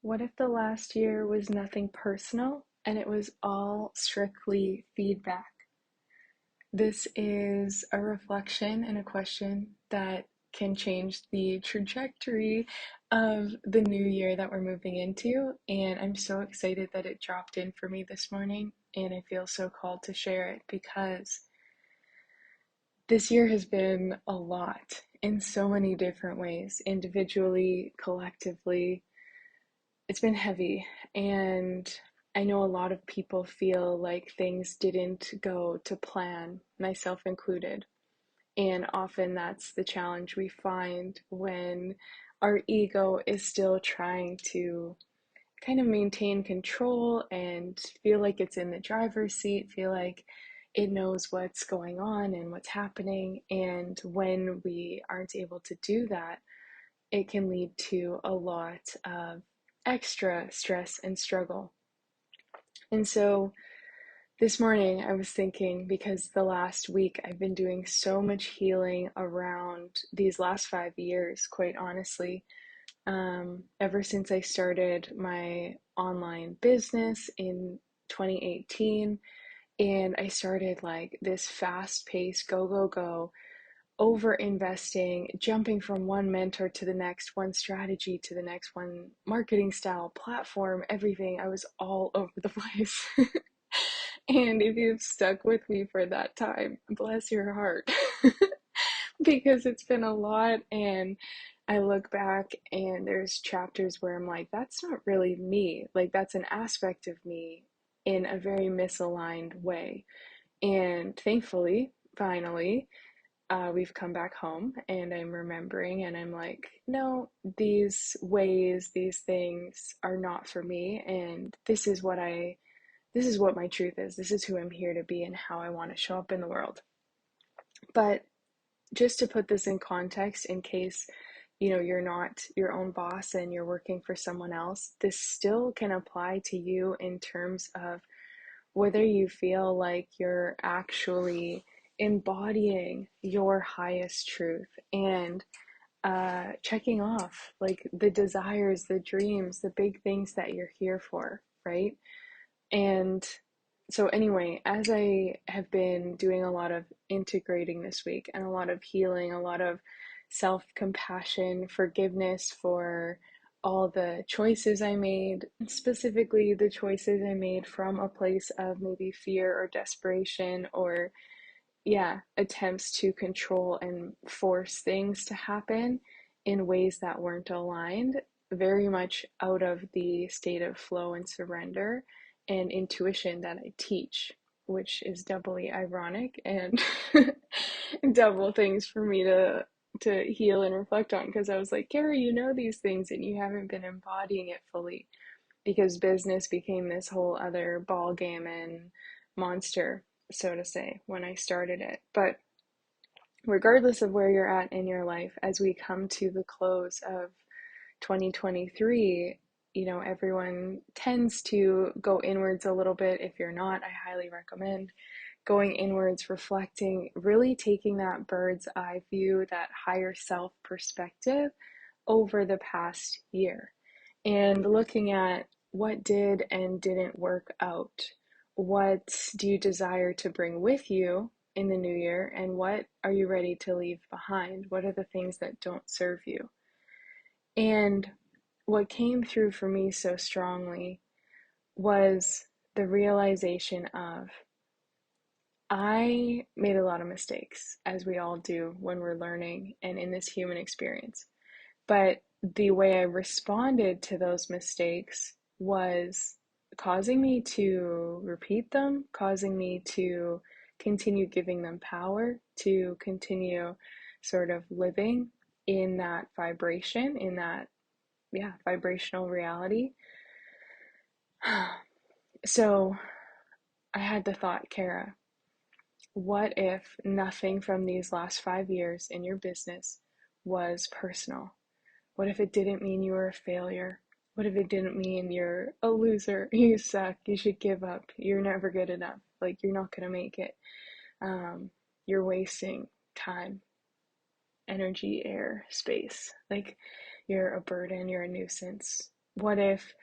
What if the last year was nothing personal and it was all strictly feedback? This is a reflection and a question that can change the trajectory of the new year that we're moving into. And I'm so excited that it dropped in for me this morning. And I feel so called to share it because this year has been a lot in so many different ways, individually, collectively. It's been heavy, and I know a lot of people feel like things didn't go to plan, myself included. And often that's the challenge we find when our ego is still trying to kind of maintain control and feel like it's in the driver's seat, feel like it knows what's going on and what's happening. And when we aren't able to do that, it can lead to a lot of extra stress and struggle. And so this morning I was thinking, because the last week I've been doing so much healing around these last 5 years, quite honestly. Ever since I started my online business in 2018, and I started like this fast paced go, go, go, over investing, jumping from one mentor to the next, one strategy to the next, one marketing style, platform, everything. I was all over the place. And if you've stuck with me for that time, bless your heart. Because it's been a lot, and I look back and there's chapters where I'm like, that's not really me. Like, that's an aspect of me in a very misaligned way. And thankfully, finally, we've come back home and I'm remembering, and I'm like, no, these ways, these things are not for me. And this is what my truth is. This is who I'm here to be and how I want to show up in the world. But just to put this in context, in case you're not your own boss and you're working for someone else, this still can apply to you in terms of whether you feel like you're actually embodying your highest truth and checking off like the desires, the dreams, the big things that you're here for, right? And so, anyway, as I have been doing a lot of integrating this week and a lot of healing, a lot of self compassion, forgiveness for all the choices I made, specifically the choices I made from a place of maybe fear or desperation or, yeah, attempts to control and force things to happen in ways that weren't aligned, very much out of the state of flow and surrender and intuition that I teach, which is doubly ironic and double things for me to heal and reflect on, because I was like, Carrie, you know these things and you haven't been embodying it fully, because business became this whole other ball game and monster, so to say, when I started it. But regardless of where you're at in your life, as we come to the close of 2023, everyone tends to go inwards a little bit. If you're not, I highly recommend going inwards, reflecting, really taking that bird's eye view, that higher self perspective over the past year, and looking at what did and didn't work out. What do you desire to bring with you in the new year, and what are you ready to leave behind? What are the things that don't serve you? And what came through for me so strongly was the realization of, I made a lot of mistakes, as we all do when we're learning and in this human experience. But the way I responded to those mistakes was causing me to repeat them, causing me to continue giving them power, to continue sort of living in that vibration, in that, yeah, vibrational reality. So I had the thought, Kara, what if nothing from these last 5 years in your business was personal? What if it didn't mean you were a failure? What if it didn't mean you're a loser, you suck, you should give up, you're never good enough, like you're not gonna make it, you're wasting time, energy, air, space, like you're a burden, you're a nuisance, What if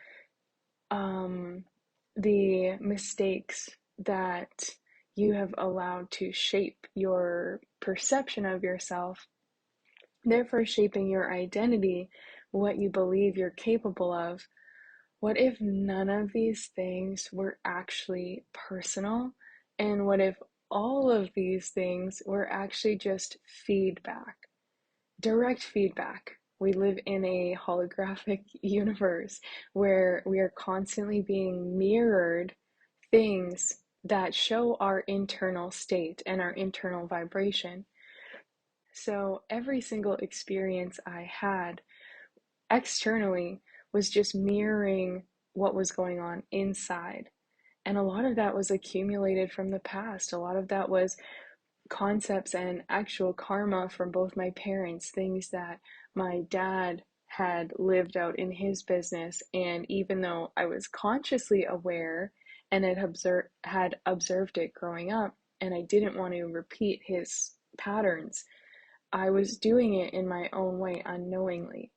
the mistakes that you have allowed to shape your perception of yourself, therefore shaping your identity, what you believe you're capable of, what if none of these things were actually personal? And what if all of these things were actually just feedback, direct feedback? We live in a holographic universe where we are constantly being mirrored things that show our internal state and our internal vibration. So every single experience I had externally was just mirroring what was going on inside. And a lot of that was accumulated from the past. A lot of that was concepts and actual karma from both my parents, things that my dad had lived out in his business. And even though I was consciously aware and had observed it growing up, and I didn't want to repeat his patterns, I was doing it in my own way unknowingly,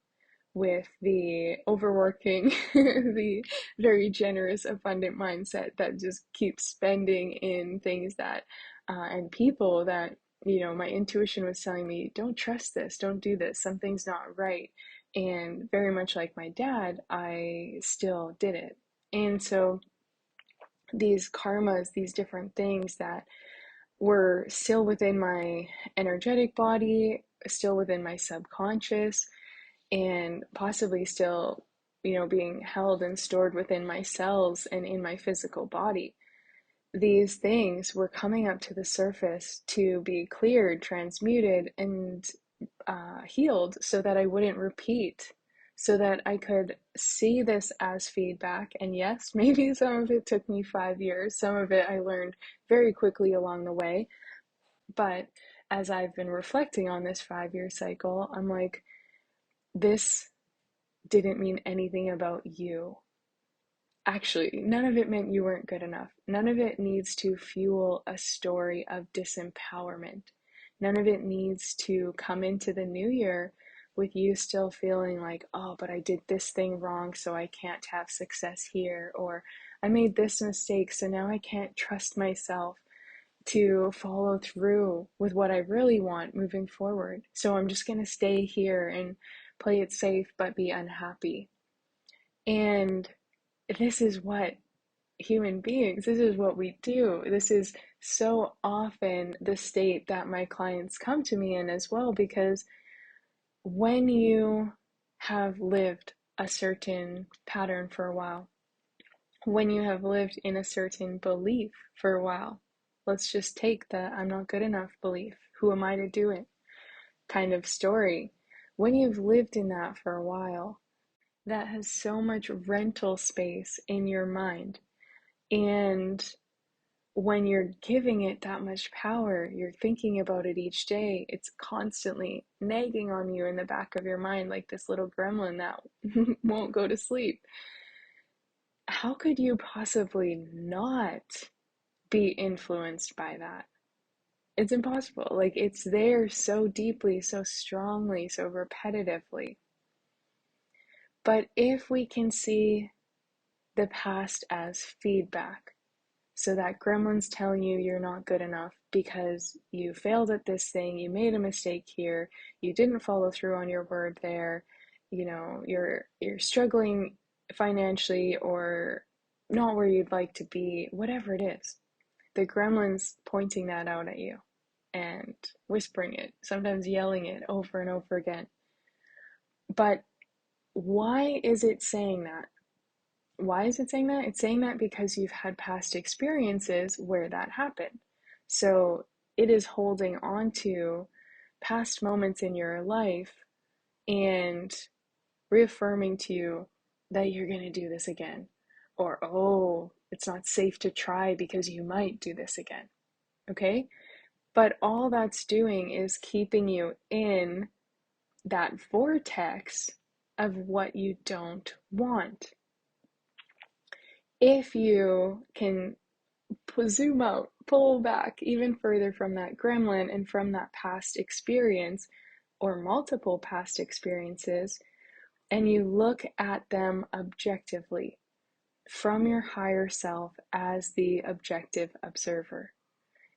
with the overworking, the very generous, abundant mindset that just keeps spending in things that, and people that, my intuition was telling me, don't trust this, don't do this, something's not right. And very much like my dad, I still did it. And so these karmas, these different things that were still within my energetic body, still within my subconscious, and possibly still, being held and stored within my cells and in my physical body. These things were coming up to the surface to be cleared, transmuted, and healed so that I wouldn't repeat, so that I could see this as feedback. And yes, maybe some of it took me 5 years, some of it I learned very quickly along the way. But as I've been reflecting on this 5-year cycle, I'm like, this didn't mean anything about you. Actually, none of it meant you weren't good enough. None of it needs to fuel a story of disempowerment. None of it needs to come into the new year with you still feeling like, oh, but I did this thing wrong, so I can't have success here. Or I made this mistake, so now I can't trust myself to follow through with what I really want moving forward. So I'm just going to stay here and play it safe, but be unhappy. And this is what human beings, this is what we do. This is so often the state that my clients come to me in as well, because when you have lived a certain pattern for a while, when you have lived in a certain belief for a while, let's just take the I'm not good enough belief, who am I to do it kind of story. When you've lived in that for a while, that has so much rental space in your mind. And when you're giving it that much power, you're thinking about it each day, it's constantly nagging on you in the back of your mind like this little gremlin that won't go to sleep. How could you possibly not be influenced by that? It's impossible. Like, it's there so deeply, so strongly, so repetitively. But if we can see the past as feedback, so that gremlin's telling you you're not good enough because you failed at this thing, you made a mistake here, you didn't follow through on your word there, you're struggling financially or not where you'd like to be, whatever it is. The gremlin's pointing that out at you and whispering it, sometimes yelling it over and over again. But why is it saying that? Why is it saying that? It's saying that because you've had past experiences where that happened. So it is holding on to past moments in your life and reaffirming to you that you're going to do this again. Or, oh, it's not safe to try because you might do this again. Okay? But all that's doing is keeping you in that vortex of what you don't want. If you can zoom out, pull back even further from that gremlin and from that past experience or multiple past experiences, and you look at them objectively from your higher self as the objective observer.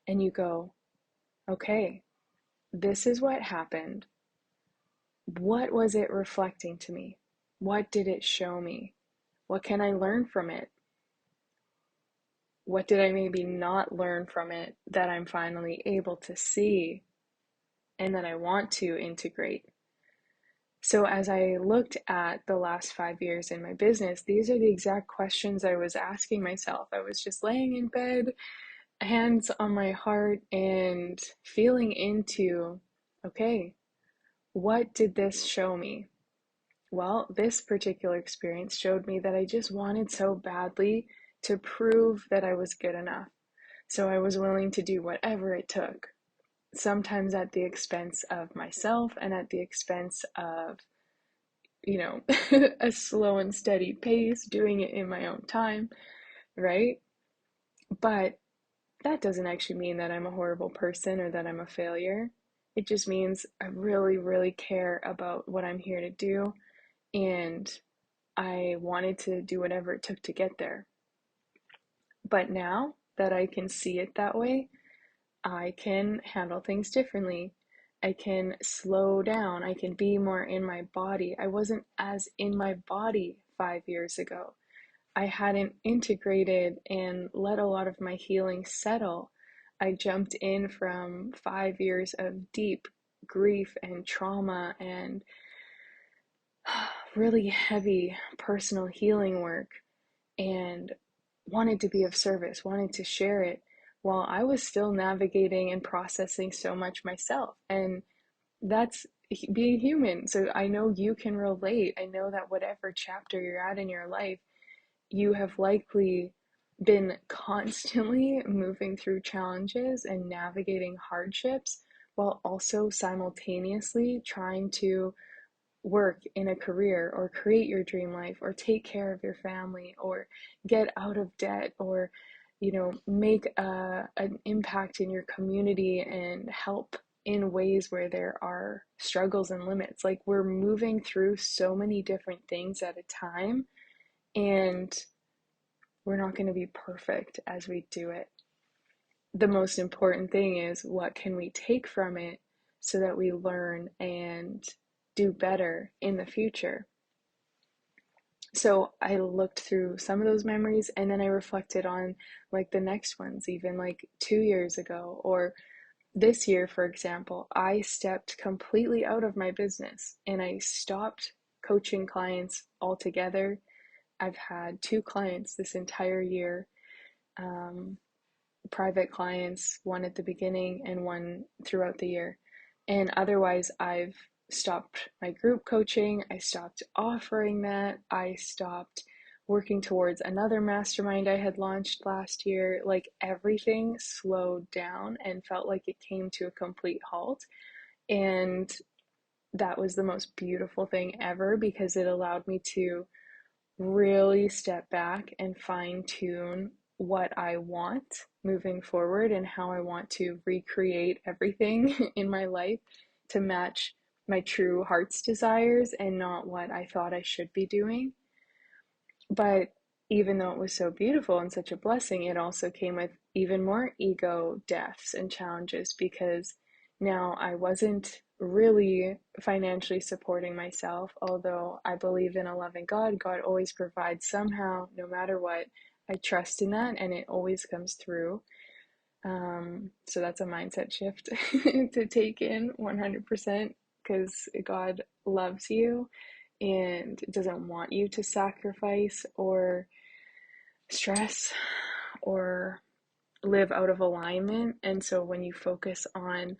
And you go, okay, this is what happened. What was it reflecting to me? What did it show me? What can I learn from it? What did I maybe not learn from it that I'm finally able to see and that I want to integrate? So as I looked at the last 5 years in my business, these are the exact questions I was asking myself. I was just laying in bed, hands on my heart, and feeling into, okay, what did this show me? Well, this particular experience showed me that I just wanted so badly to prove that I was good enough. So I was willing to do whatever it took, sometimes at the expense of myself and at the expense of, a slow and steady pace, doing it in my own time, right? But that doesn't actually mean that I'm a horrible person or that I'm a failure. It just means I really, really care about what I'm here to do, and I wanted to do whatever it took to get there. But now that I can see it that way, I can handle things differently. I can slow down. I can be more in my body. I wasn't as in my body 5 years ago. I hadn't integrated and let a lot of my healing settle. I jumped in from 5 years of deep grief and trauma and really heavy personal healing work, and wanted to be of service, wanted to share it while I was still navigating and processing so much myself. And that's being human. So I know you can relate. I know that whatever chapter you're at in your life, you have likely been constantly moving through challenges and navigating hardships while also simultaneously trying to work in a career or create your dream life or take care of your family or get out of debt or make an impact in your community and help in ways where there are struggles and limits. Like, we're moving through so many different things at a time, and we're not going to be perfect as we do it. The most important thing is, what can we take from it so that we learn and do better in the future? So I looked through some of those memories, and then I reflected on like the next ones, even like 2 years ago or this year, for example. I stepped completely out of my business and I stopped coaching clients altogether. I've had 2 clients this entire year, um, private clients, one at the beginning and one throughout the year. And otherwise, I've stopped my group coaching. I stopped offering that. I stopped working towards another mastermind I had launched last year. Like, everything slowed down and felt like it came to a complete halt. And that was the most beautiful thing ever, because it allowed me to really step back and fine tune what I want moving forward and how I want to recreate everything in my life to match my true heart's desires and not what I thought I should be doing. But even though it was so beautiful and such a blessing, it also came with even more ego deaths and challenges, because now I wasn't really financially supporting myself. Although I believe in a loving God, God always provides somehow, no matter what. I trust in that, and it always comes through. So that's a mindset shift to take in 100%, because God loves you and doesn't want you to sacrifice or stress or live out of alignment. And so when you focus on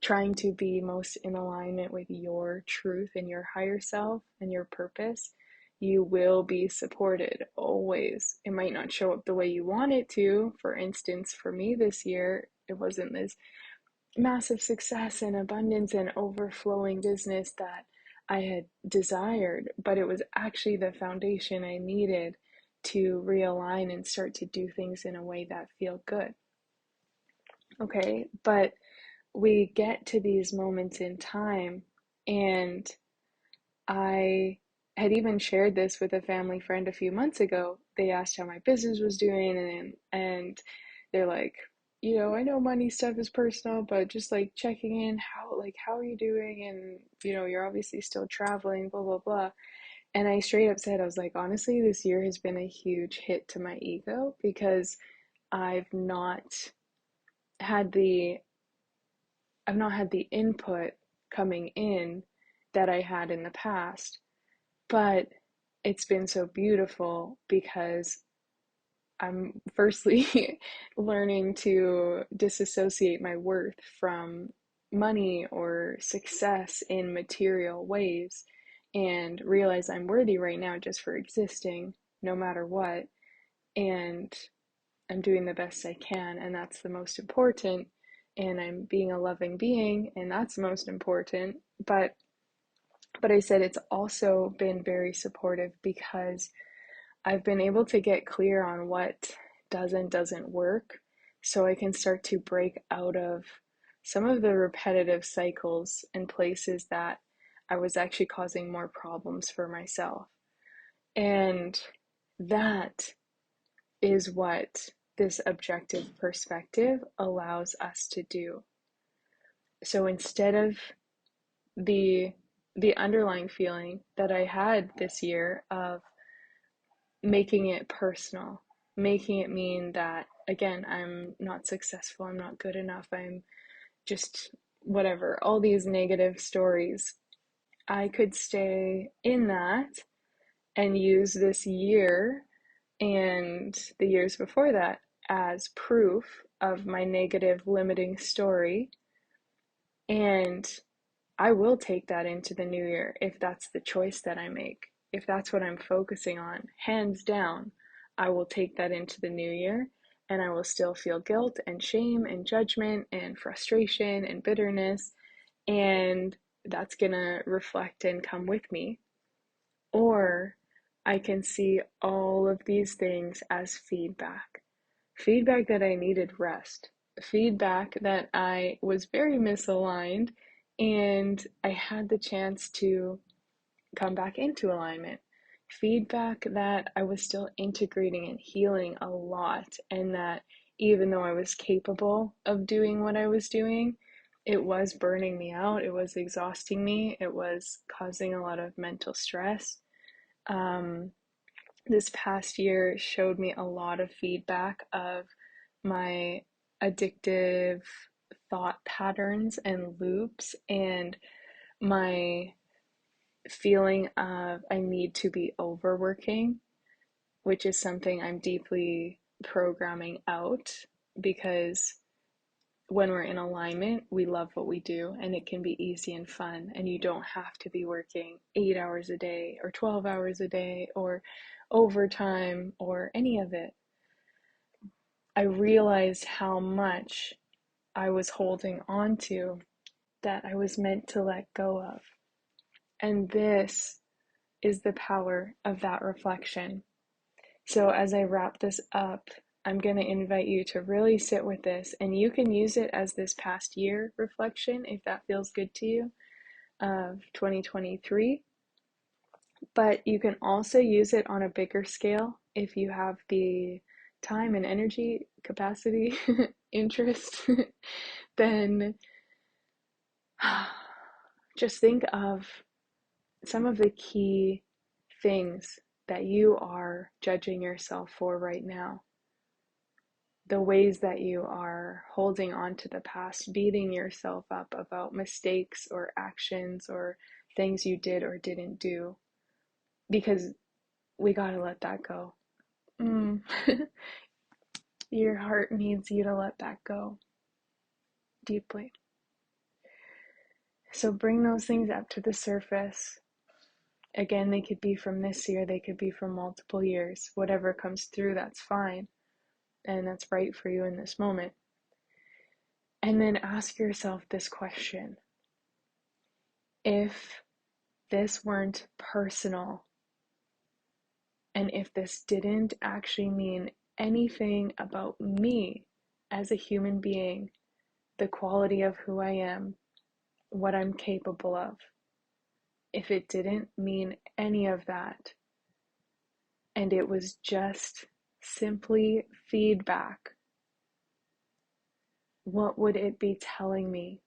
trying to be most in alignment with your truth and your higher self and your purpose, you will be supported always. It might not show up the way you want it to. For instance, for me this year, it wasn't this massive success and abundance and overflowing business that I had desired, but it was actually the foundation I needed to realign and start to do things in a way that feel good. Okay, but we get to these moments in time, and I had even shared this with a family friend a few months ago. They asked how my business was doing, and they're like, I know money stuff is personal, but just like checking in, how are you doing? And you're obviously still traveling, blah blah blah. And I straight up said, I was like, honestly, this year has been a huge hit to my ego because I've not had the I've not had the input coming in that I had in the past. But it's been so beautiful because I'm firstly learning to disassociate my worth from money or success in material ways and realize I'm worthy right now just for existing, no matter what. And I'm doing the best I can, and that's the most important. And I'm being a loving being, and that's the most important. But I said it's also been very supportive because I've been able to get clear on what doesn't work, so I can start to break out of some of the repetitive cycles and places that I was actually causing more problems for myself. And that is what this objective perspective allows us to do. So instead of the the underlying feeling that I had this year of making it personal, making it mean that, again, I'm not successful, I'm not good enough, I'm just whatever, all these negative stories, I could stay in that and use this year and the years before that as proof of my negative limiting story. And I will take that into the new year if that's the choice that I make. If that's what I'm focusing on, hands down, I will take that into the new year, and I will still feel guilt and shame and judgment and frustration and bitterness, and that's gonna reflect and come with me. Or I can see all of these things as feedback that I needed rest, feedback that I was very misaligned, and I had the chance to come back into alignment. Feedback that I was still integrating and healing a lot, and that even though I was capable of doing what I was doing, it was burning me out, it was exhausting me, it was causing a lot of mental stress. Um, this past year showed me a lot of feedback of my addictive thought patterns and loops, and my feeling of I need to be overworking, which is something I'm deeply programming out because when we're in alignment, we love what we do and it can be easy and fun, and you don't have to be working 8 hours a day or 12 hours a day or overtime or any of it. I realized how much I was holding on to that I was meant to let go of. And this is the power of that reflection. So, as I wrap this up, I'm going to invite you to really sit with this, and you can use it as this past year reflection if that feels good to you, of 2023. But you can also use it on a bigger scale if you have the time and energy, capacity, interest, then just think of some of the key things that you are judging yourself for right now. The ways that you are holding on to the past, beating yourself up about mistakes or actions or things you did or didn't do, because we gotta let that go. Your heart needs you to let that go deeply. So bring those things up to the surface. Again, they could be from this year, they could be from multiple years. Whatever comes through, that's fine. And that's right for you in this moment. And then ask yourself this question: if this weren't personal, and if this didn't actually mean anything about me as a human being, the quality of who I am, what I'm capable of, if it didn't mean any of that, and it was just simply feedback, what would it be telling me?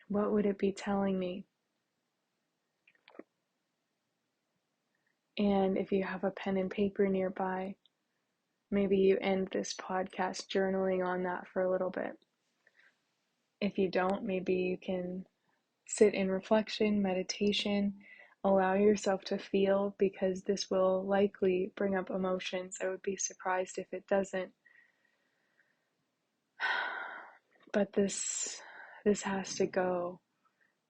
What would it be telling me? And if you have a pen and paper nearby, maybe you end this podcast journaling on that for a little bit. If you don't, maybe you can sit in reflection, meditation, allow yourself to feel, because this will likely bring up emotions. I would be surprised if it doesn't. But this has to go,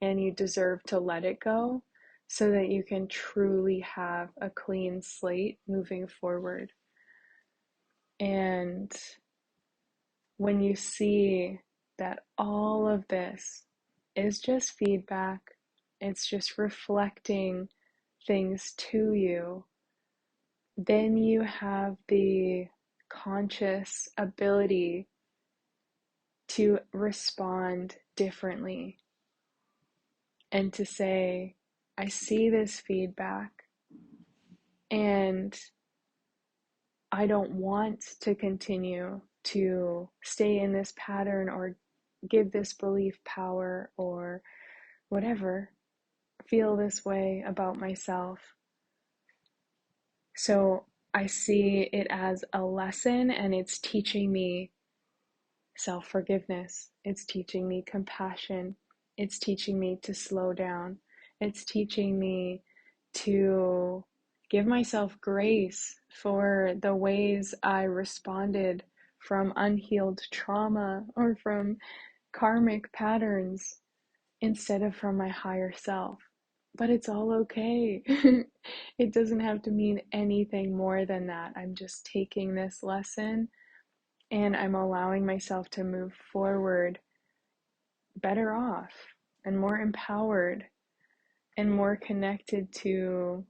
and you deserve to let it go so that you can truly have a clean slate moving forward. And when you see that all of this is just feedback, it's just reflecting things to you, then you have the conscious ability to respond differently and to say, I see this feedback and I don't want to continue to stay in this pattern or give this belief power or whatever, feel this way about myself. So I see it as a lesson, and it's teaching me self-forgiveness. It's teaching me compassion. It's teaching me to slow down. It's teaching me to give myself grace for the ways I responded from unhealed trauma or from karmic patterns instead of from my higher self. But it's all okay. It doesn't have to mean anything more than that. I'm just taking this lesson and I'm allowing myself to move forward better off and more empowered and more connected to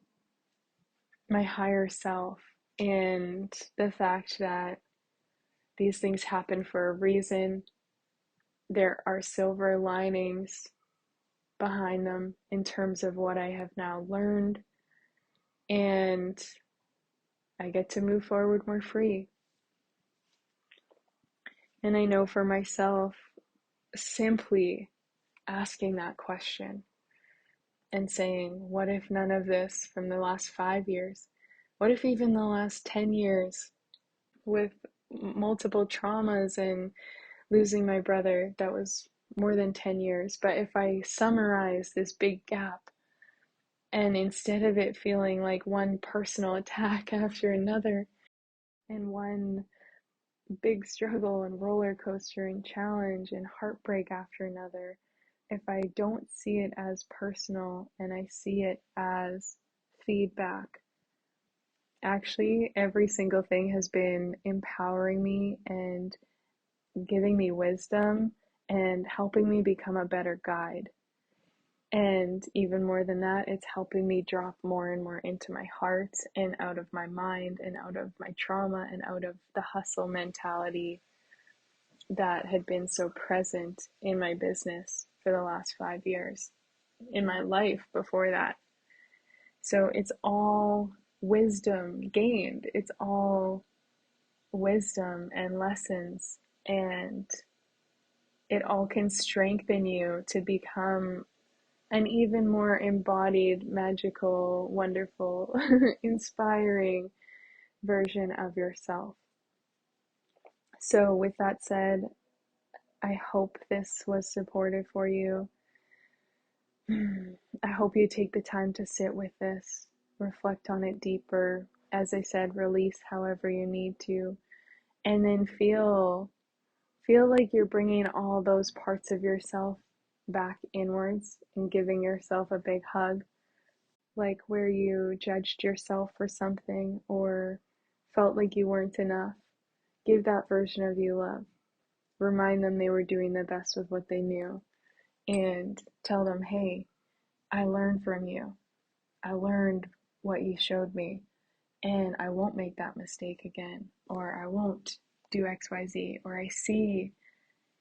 my higher self, and the fact that these things happen for a reason. There are silver linings behind them in terms of what I have now learned, and I get to move forward more free. And I know for myself, simply asking that question and saying, what if none of this from the last 5 years? What if even the last 10 years with multiple traumas and losing my brother, that was more than 10 years. But if I summarize this big gap, and instead of it feeling like one personal attack after another, and one big struggle and roller coaster and challenge and heartbreak after another, if I don't see it as personal and I see it as feedback, actually every single thing has been empowering me and giving me wisdom and helping me become a better guide. And even more than that, it's helping me drop more and more into my heart and out of my mind and out of my trauma and out of the hustle mentality that had been so present in my business for the last 5 years, in my life before that. So it's all wisdom gained. It's all wisdom and lessons, and it all can strengthen you to become an even more embodied, magical, wonderful, inspiring version of yourself. So with that said, I hope this was supportive for you. I hope you take the time to sit with this, reflect on it deeper. As I said, release however you need to, and then feel like you're bringing all those parts of yourself back inwards and giving yourself a big hug, like where you judged yourself for something or felt like you weren't enough. Give that version of you love. Remind them they were doing the best with what they knew, and tell them, hey, I learned from you. I learned what you showed me, and I won't make that mistake again, or I won't do XYZ, or I see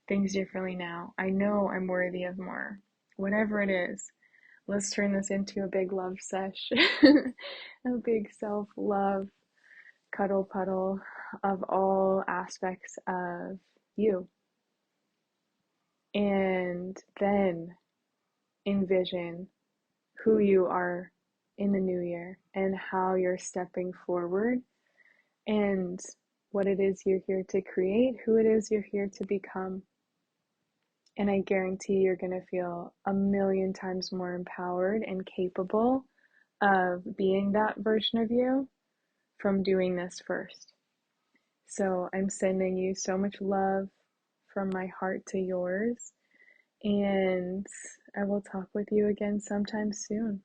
things differently now. I know I'm worthy of more. Whatever it is, let's turn this into a big love sesh, a big self love cuddle puddle of all aspects of you. And then envision who you are in the new year and how you're stepping forward and what it is you're here to create, who it is you're here to become. And I guarantee you're going to feel a million times more empowered and capable of being that version of you from doing this first. So I'm sending you so much love from my heart to yours. And I will talk with you again sometime soon.